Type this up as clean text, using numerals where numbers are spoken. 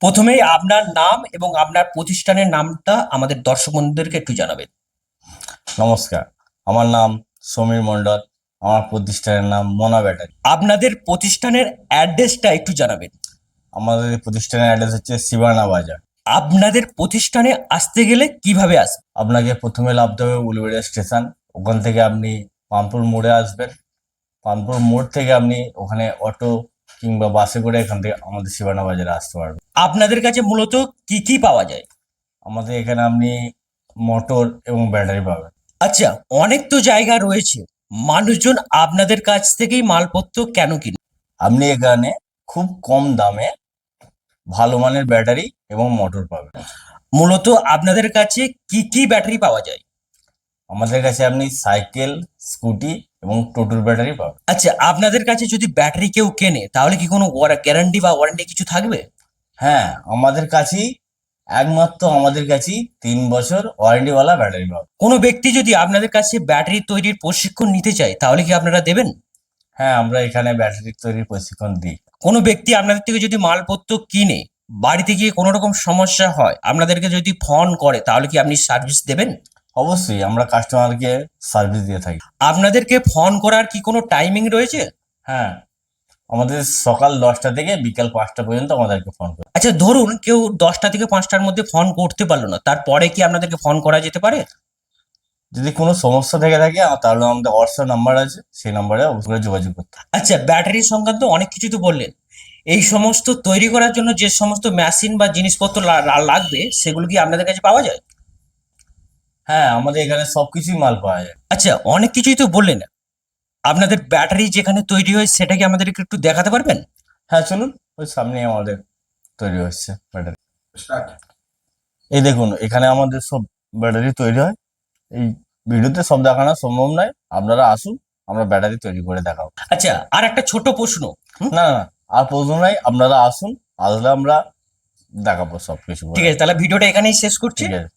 প্রথমেই আপনার নাম এবং আপনার প্রতিষ্ঠানের নামটা আমাদের দর্শক বন্ধুদেরকে একটু জানাবেন। নমস্কার, আমার নাম সমীর মণ্ডল। আমার প্রতিষ্ঠানের নাম মোনা ব্যাটারি। আপনাদের প্রতিষ্ঠানের অ্যাড্রেসটা একটু জানাবেন। আমাদের এই প্রতিষ্ঠানের অ্যাড্রেস হচ্ছে শিবানা বাজার। আপনাদের প্রতিষ্ঠানে আসতে গেলে কিভাবে আসবেন? আপনাকে প্রথমে নামতে হবে উলুবেড়িয়া স্টেশন। ওখান থেকে আপনি পানপুর মোড়ে আসবেন। পানপুর মোড় থেকে আপনি ওখানে অটো কিংবা বাসে করে এখান থেকে আমাদের শিবানা বাজারে আসতে পারবেন। আপনাদের কাছে মূলত কি কি পাওয়া যায়? আমাদের এখানে আপনি মোটর এবং ব্যাটারি পাবেন। আচ্ছা, অনেক তো জায়গা রয়েছে, মানুষজন আপনাদের কাছ থেকেই মালপত্র কেন কিনে? আপনি এখানে খুব কম দামে ভালো মানের ব্যাটারি এবং মোটর পাবেন। মূলত আপনাদের কাছে কি কি ব্যাটারি পাওয়া যায়? আমাদের কাছে আপনি সাইকেল, স্কুটি এবং টোটোর ব্যাটারি পাবেন। আচ্ছা, আপনাদের কাছে যদি ব্যাটারি কেউ কেনে তাহলে কি কোনো গ্যারান্টি বা ওয়ারেন্টি কিছু থাকবে? হ্যাঁ, একমাত্র আমাদের কাছেই 3 বছর ওয়ারেন্টিওয়ালা ব্যাটারি পাবেন। কোনো ব্যক্তি যদি আপনাদের কাছে ব্যাটারি তৈরির প্রশিক্ষণ নিতে চায় তাহলে কি আপনারা দেবেন? হ্যাঁ, আমরা এখানে ব্যাটারি তৈরির প্রশিক্ষণ দিই। কোনো ব্যক্তি আপনাদের থেকে যদি মালপত্র কিনে বাড়িতে গিয়ে কোনো রকম সমস্যা হয় আপনাদেরকে যদি ফোন করে তাহলে কি আপনি সার্ভিস দেবেন? অবশ্যই আমরা কাস্টমারকে সার্ভিস দিয়ে থাকি। আপনাদেরকে ফোন করার কি কোনো টাইমিং রয়েছে? হ্যাঁ, আমাদের সকাল 10টা থেকে বিকাল 5টা পর্যন্ত আমাদেরকে ফোন করে। আচ্ছা, ধরুন কেউ 10টা থেকে 5টার মধ্যে ফোন করতে পারলো না, তারপরে কি আপনাদেরকে ফোন করা যেতে পারে? যদি কোনো সমস্যা থেকে থাকে তাহলে আমাদের হোয়াটসঅ্যাপ নাম্বার আছে, সেই নাম্বারে অবশ্যই যোগাযোগ করতে হবে। আচ্ছা, ব্যাটারি সংক্রান্ত অনেক কিছু তো বললেন, এই সমস্ত তৈরি করার জন্য যে সমস্ত মেশিন বা জিনিসপত্র লাগবে সেগুলো কি আপনাদের কাছে পাওয়া যায়? হ্যাঁ, আমাদের এখানে সবকিছুই মাল পাওয়া যায়। আচ্ছা, অনেক কিছুই তো বললেন, আপনাদের ব্যাটারি যেখানে তৈরি হয় সেটা কি আমাদেরকে একটু দেখাতে পারবেন? হ্যাঁ, চলুন, ওই সামনে আমাদের তৈরি হচ্ছে ব্যাটারি। এই দেখুন, এখানে আমাদের সব ব্যাটারি তৈরি হয়। এই ভিডিওতে সব দেখানো সম্ভব নয়, আপনারা আসুন, আমরা ব্যাটারি তৈরি করে দেখাবো। আচ্ছা, আর একটা ছোট প্রশ্ন। না না, আর প্রয়োজন নাই, আপনারা আসুন, আসলে আমরা দেখাবো সবকিছু করে। ঠিক আছে, তাহলে ভিডিওটা এখানেই শেষ করছি। ঠিক আছে।